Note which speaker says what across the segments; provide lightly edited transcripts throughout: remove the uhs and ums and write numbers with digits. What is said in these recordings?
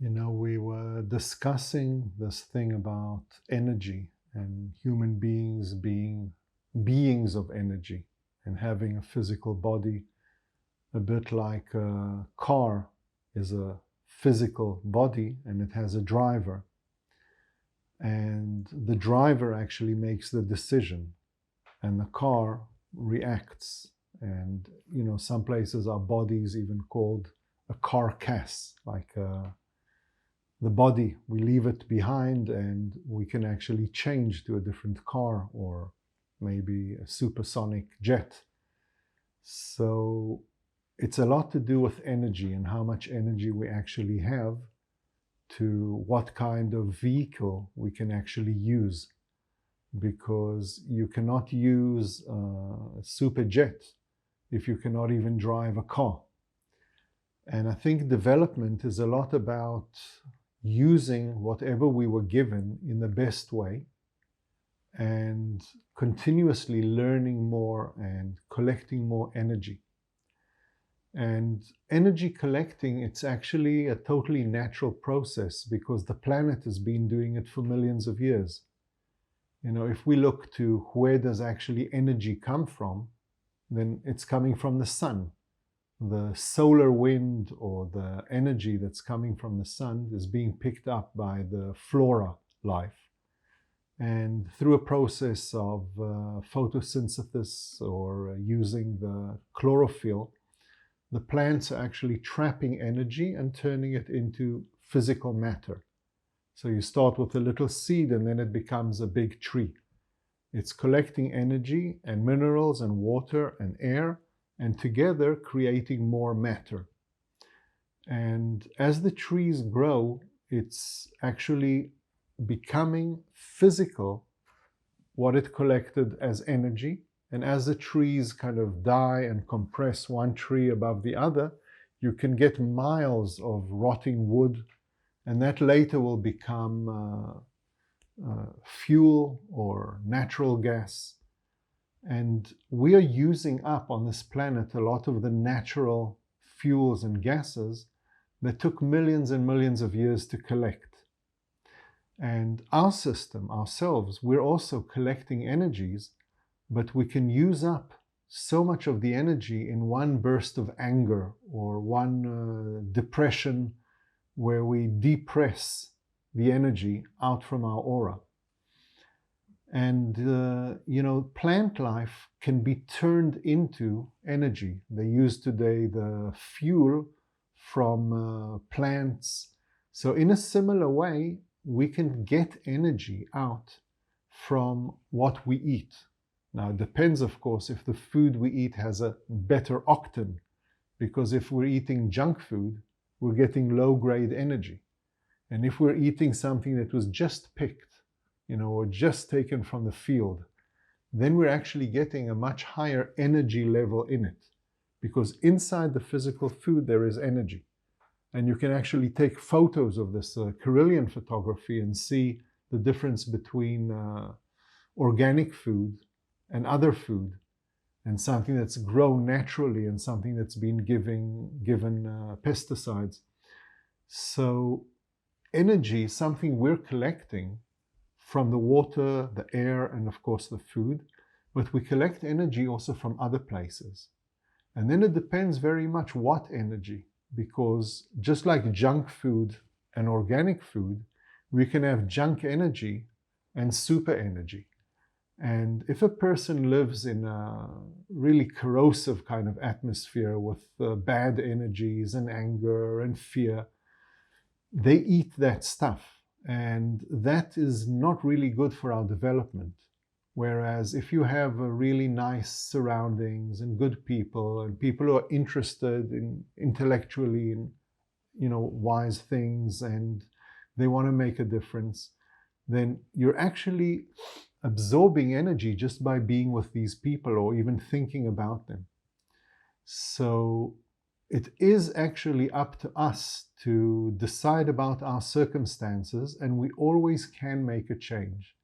Speaker 1: We were discussing this thing about energy and human beings being beings of energy and having a physical body, a bit like a car is a physical body and it has a driver. And the driver actually makes the decision and the car reacts. And, some places our bodies even called a carcass, like the body, we leave it behind and we can actually change to a different car or maybe a supersonic jet. So it's a lot to do with energy and how much energy we actually have to what kind of vehicle we can actually use, because you cannot use a super jet if you cannot even drive a car. And I think development is a lot about using whatever we were given in the best way and continuously learning more and collecting more energy. And energy collecting, it's actually a totally natural process because the planet has been doing it for millions of years. If we look to where does actually energy come from, then it's coming from the sun. The solar wind or the energy that's coming from the sun is being picked up by the flora life. And through a process of photosynthesis or using the chlorophyll, the plants are actually trapping energy and turning it into physical matter. So you start with a little seed and then it becomes a big tree. It's collecting energy and minerals and water and air and together creating more matter. And as the trees grow, it's actually becoming physical what it collected as energy. And as the trees kind of die and compress one tree above the other, you can get miles of rotting wood, and that later will become fuel or natural gas. And we are using up on this planet a lot of the natural fuels and gases that took millions and millions of years to collect. And our system, ourselves, we're also collecting energies, but we can use up so much of the energy in one burst of anger or one depression where we depress the energy out from our aura. And, plant life can be turned into energy. They use today the fuel from plants. So in a similar way, we can get energy out from what we eat. Now, it depends, of course, if the food we eat has a better octane, because if we're eating junk food, we're getting low-grade energy. And if we're eating something that was just picked, or just taken from the field, then we're actually getting a much higher energy level in it, because inside the physical food there is energy. And you can actually take photos of this Carillion photography and see the difference between organic food and other food, and something that's grown naturally and something that's been given pesticides. So energy is something we're collecting from the water, the air, and of course the food, but we collect energy also from other places. And then it depends very much what energy, because just like junk food and organic food, we can have junk energy and super energy. And if a person lives in a really corrosive kind of atmosphere with bad energies and anger and fear, they eat that stuff. And that is not really good for our development. Whereas if you have a really nice surroundings and good people and people who are interested in intellectually in wise things and they want to make a difference, then you're actually absorbing energy just by being with these people or even thinking about them. So it is actually up to us to decide about our circumstances, and we always can make a change.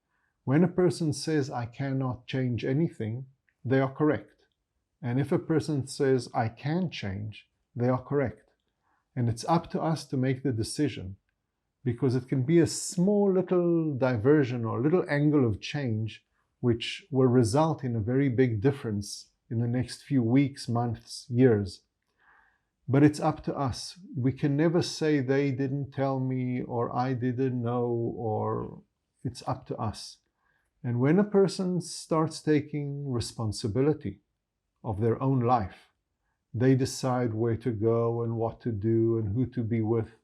Speaker 1: When a person says, I cannot change anything, they are correct. And if a person says, I can change, they are correct. And it's up to us to make the decision, because it can be a small little diversion or a little angle of change which will result in a very big difference in the next few weeks, months, years. But it's up to us. We can never say they didn't tell me or I didn't know, or it's up to us. And when a person starts taking responsibility of their own life, they decide where to go and what to do and who to be with.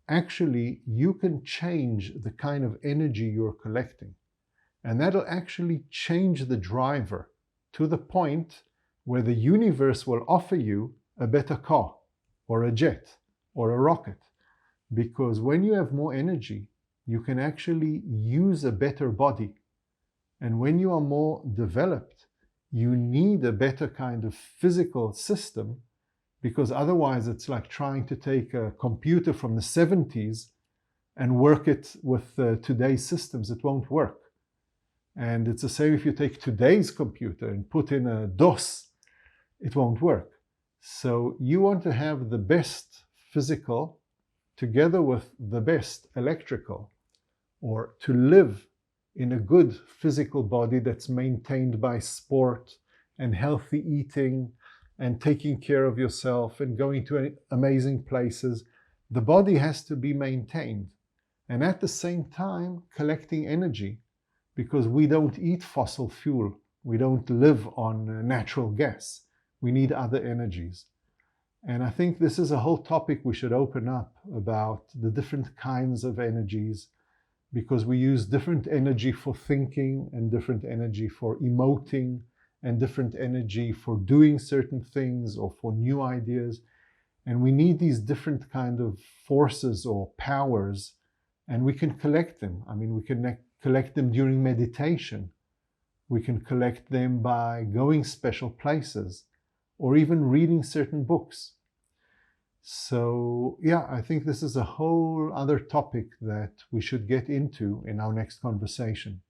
Speaker 1: Actually, you can change the kind of energy you're collecting. And that'll actually change the driver to the point where the universe will offer you a better car or a jet or a rocket. Because when you have more energy, you can actually use a better body. And when you are more developed, you need a better kind of physical system, because otherwise it's like trying to take a computer from the 70s and work it with today's systems. It won't work. And it's the same if you take today's computer and put in a DOS, it won't work. So you want to have the best physical together with the best electrical, or to live in a good physical body that's maintained by sport and healthy eating and taking care of yourself and going to amazing places. The body has to be maintained. And at the same time, collecting energy, because we don't eat fossil fuel. We don't live on natural gas. We need other energies. And I think this is a whole topic we should open up about the different kinds of energies, because we use different energy for thinking and different energy for emoting and different energy for doing certain things or for new ideas. And we need these different kind of forces or powers, and we can collect them. I mean, we can collect them during meditation. We can collect them by going special places or even reading certain books. So yeah, I think this is a whole other topic that we should get into in our next conversation.